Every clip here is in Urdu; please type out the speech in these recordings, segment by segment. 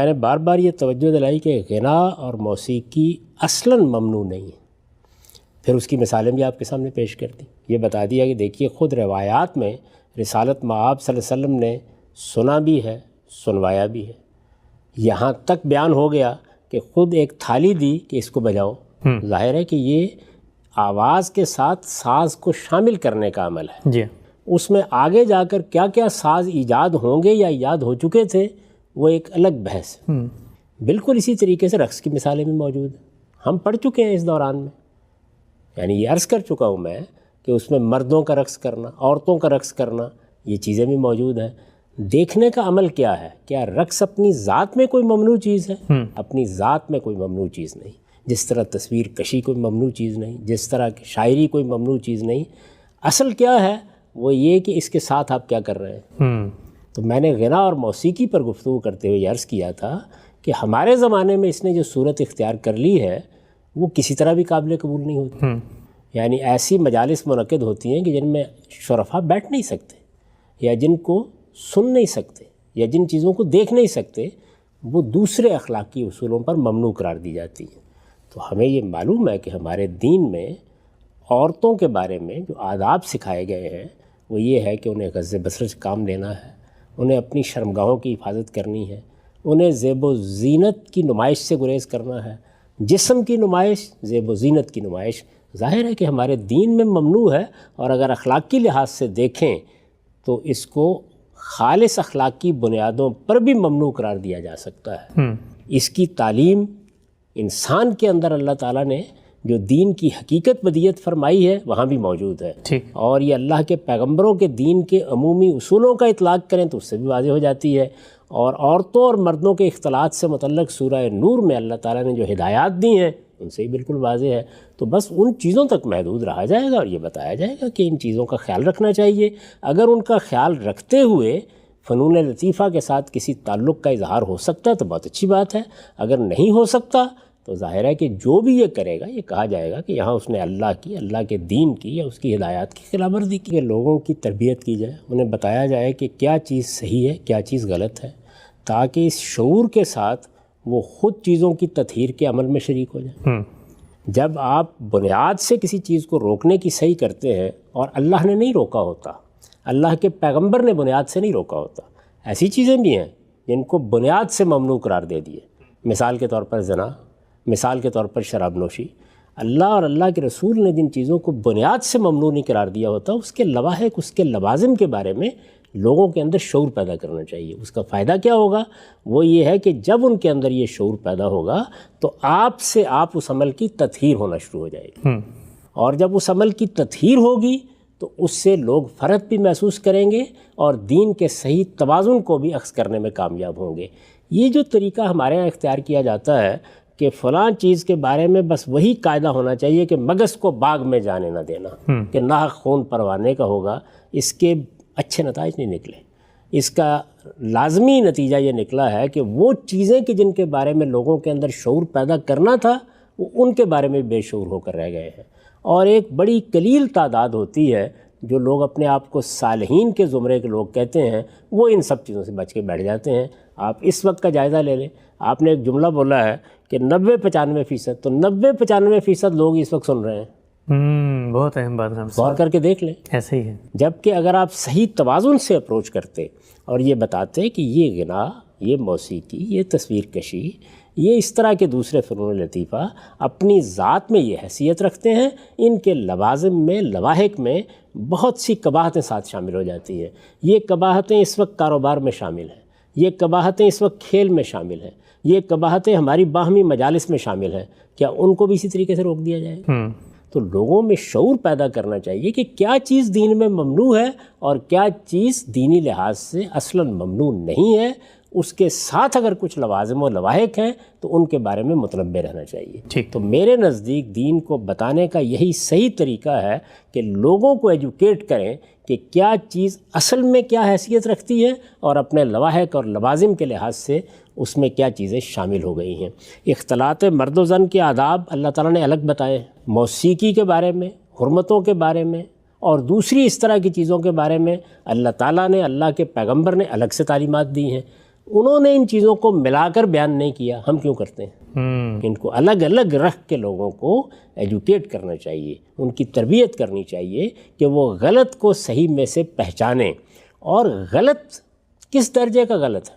میں نے بار بار یہ توجہ دلائی کہ غنا اور موسیقی اصلاً ممنوع نہیں ہے. پھر اس کی مثالیں بھی آپ کے سامنے پیش کر دیں. یہ بتا دیا کہ دیکھیے خود روایات میں رسالت مآب صلی اللہ علیہ وسلم نے سنا بھی ہے، سنوایا بھی ہے. یہاں تک بیان ہو گیا کہ خود ایک تھالی دی کہ اس کو بجاؤ. ظاہر ہے کہ یہ آواز کے ساتھ ساز کو شامل کرنے کا عمل ہے. جی. اس میں آگے جا کر کیا کیا ساز ایجاد ہوں گے یا ایجاد ہو چکے تھے وہ ایک الگ بحث ہے. بالکل اسی طریقے سے رقص کی مثالیں بھی موجود ہیں. ہم پڑھ چکے ہیں اس دوران میں. یعنی یہ عرض کر چکا ہوں میں کہ اس میں مردوں کا رقص کرنا، عورتوں کا رقص کرنا، یہ چیزیں بھی موجود ہیں. دیکھنے کا عمل کیا ہے؟ کیا رقص اپنی ذات میں کوئی ممنوع چیز ہے؟ اپنی ذات میں کوئی ممنوع چیز نہیں. جس طرح تصویر کشی کوئی ممنوع چیز نہیں، جس طرح کی شاعری کوئی ممنوع چیز نہیں. اصل کیا ہے وہ یہ کہ اس کے ساتھ آپ کیا کر رہے ہیں. تو میں نے غنا اور موسیقی پر گفتگو کرتے ہوئے عرض کیا تھا کہ ہمارے زمانے میں اس نے جو صورت اختیار کر لی ہے وہ کسی طرح بھی قابل قبول نہیں ہوتی. یعنی ایسی مجالس منعقد ہوتی ہیں کہ جن میں شرفاء بیٹھ نہیں سکتے یا جن کو سن نہیں سکتے یا جن چیزوں کو دیکھ نہیں سکتے، وہ دوسرے اخلاقی اصولوں پر ممنوع قرار دی جاتی ہیں. تو ہمیں یہ معلوم ہے کہ ہمارے دین میں عورتوں کے بارے میں جو آداب سکھائے گئے ہیں وہ یہ ہے کہ انہیں غض بصر سے کام لینا ہے، انہیں اپنی شرمگاہوں کی حفاظت کرنی ہے، انہیں زیب و زینت کی نمائش سے گریز کرنا ہے. جسم کی نمائش، زیب و زینت کی نمائش ظاہر ہے کہ ہمارے دین میں ممنوع ہے. اور اگر اخلاقی لحاظ سے دیکھیں تو اس کو خالص اخلاقی بنیادوں پر بھی ممنوع قرار دیا جا سکتا ہے. اس کی تعلیم انسان کے اندر اللہ تعالیٰ نے جو دین کی حقیقت بدیت فرمائی ہے وہاں بھی موجود ہے. اور یہ اللہ کے پیغمبروں کے دین کے عمومی اصولوں کا اطلاق کریں تو اس سے بھی واضح ہو جاتی ہے. اور عورتوں اور مردوں کے اختلاط سے متعلق سورہ نور میں اللہ تعالیٰ نے جو ہدایات دی ہیں ان سے ہی بالکل واضح ہے. تو بس ان چیزوں تک محدود رہا جائے گا اور یہ بتایا جائے گا کہ ان چیزوں کا خیال رکھنا چاہیے. اگر ان کا خیال رکھتے ہوئے فنون لطیفہ کے ساتھ کسی تعلق کا اظہار ہو سکتا ہے تو بہت اچھی بات ہے. اگر نہیں ہو سکتا تو ظاہر ہے کہ جو بھی یہ کرے گا یہ کہا جائے گا کہ یہاں اس نے اللہ کے دین کی یا اس کی ہدایات کی خلاف ورزی کی. کہ لوگوں کی تربیت کی جائے، انہیں بتایا جائے کہ کیا چیز صحیح ہے کیا چیز غلط ہے، تاکہ اس شعور کے ساتھ وہ خود چیزوں کی تطہیر کے عمل میں شریک ہو جائیں. جب آپ بنیاد سے کسی چیز کو روکنے کی صحیح کرتے ہیں اور اللہ نے نہیں روکا ہوتا، اللہ کے پیغمبر نے بنیاد سے نہیں روکا ہوتا، ایسی چیزیں بھی ہیں جن کو بنیاد سے ممنوع قرار دے دیے. مثال کے طور پر زنا، مثال کے طور پر شراب نوشی. اللہ اور اللہ کے رسول نے جن چیزوں کو بنیاد سے ممنوع نہیں قرار دیا ہوتا اس کے لواحق، اس کے لوازم کے بارے میں لوگوں کے اندر شعور پیدا کرنا چاہیے. اس کا فائدہ کیا ہوگا؟ وہ یہ ہے کہ جب ان کے اندر یہ شعور پیدا ہوگا تو آپ سے آپ اس عمل کی تطہیر ہونا شروع ہو جائے گی. اور جب اس عمل کی تطہیر ہوگی تو اس سے لوگ فرحت بھی محسوس کریں گے اور دین کے صحیح توازن کو بھی اخذ کرنے میں کامیاب ہوں گے. یہ جو طریقہ ہمارے یہاں اختیار کیا جاتا ہے کہ فلاں چیز کے بارے میں بس وہی قاعدہ ہونا چاہیے کہ مگس کو باغ میں جانے نہ دینا، کہ ناحق خون پروانے کا ہوگا، اس کے اچھے نتائج نہیں نکلے. اس کا لازمی نتیجہ یہ نکلا ہے کہ وہ چیزیں کہ جن کے بارے میں لوگوں کے اندر شعور پیدا کرنا تھا وہ ان کے بارے میں بے شعور ہو کر رہ گئے ہیں. اور ایک بڑی قلیل تعداد ہوتی ہے جو لوگ اپنے آپ کو صالحین کے زمرے کے لوگ کہتے ہیں، وہ ان سب چیزوں سے بچ کے بیٹھ جاتے ہیں. آپ اس وقت کا جائزہ لے لیں. آپ نے ایک جملہ بولا ہے کہ 90-95%، تو 90-95% لوگ اس وقت سن رہے ہیں. بہت اہم بات ہے، غور کر کے دیکھ لیں. ایسے ہی ہے. جبکہ اگر آپ صحیح توازن سے اپروچ کرتے اور یہ بتاتے کہ یہ غنا، یہ موسیقی، یہ تصویر کشی، یہ اس طرح کے دوسرے فنون لطیفہ اپنی ذات میں یہ حیثیت رکھتے ہیں، ان کے لوازم میں، لواحق میں بہت سی قباحتیں ساتھ شامل ہو جاتی ہیں. یہ قباحتیں اس وقت کاروبار میں شامل ہیں، یہ قباحتیں اس وقت کھیل میں شامل ہیں، یہ قباحتیں ہماری باہمی مجالس میں شامل ہیں. کیا ان کو بھی اسی طریقے سے روک دیا جائے؟ تو لوگوں میں شعور پیدا کرنا چاہیے کہ کیا چیز دین میں ممنوع ہے اور کیا چیز دینی لحاظ سے اصلاً ممنوع نہیں ہے. اس کے ساتھ اگر کچھ لوازم و لواحق ہیں تو ان کے بارے میں متنبہ رہنا چاہیے. تو میرے نزدیک دین کو بتانے کا یہی صحیح طریقہ ہے کہ لوگوں کو ایجوکیٹ کریں کہ کیا چیز اصل میں کیا حیثیت رکھتی ہے اور اپنے لواحق اور لوازم کے لحاظ سے اس میں کیا چیزیں شامل ہو گئی ہیں. اختلاط مرد و زن کے آداب اللہ تعالیٰ نے الگ بتائے ہیں. موسیقی کے بارے میں، حرمتوں کے بارے میں اور دوسری اس طرح کی چیزوں کے بارے میں اللہ تعالیٰ نے، اللہ کے پیغمبر نے الگ سے تعلیمات دی ہیں. انہوں نے ان چیزوں کو ملا کر بیان نہیں کیا، ہم کیوں کرتے ہیں؟ ان کو الگ الگ رکھ کے لوگوں کو ایجوکیٹ کرنا چاہیے، ان کی تربیت کرنی چاہیے کہ وہ غلط کو صحیح میں سے پہچانیں، اور غلط کس درجے کا غلط ہے،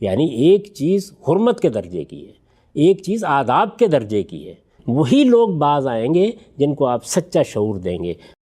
یعنی ایک چیز حرمت کے درجے کی ہے، ایک چیز آداب کے درجے کی ہے، وہی لوگ باز آئیں گے جن کو آپ سچا شعور دیں گے۔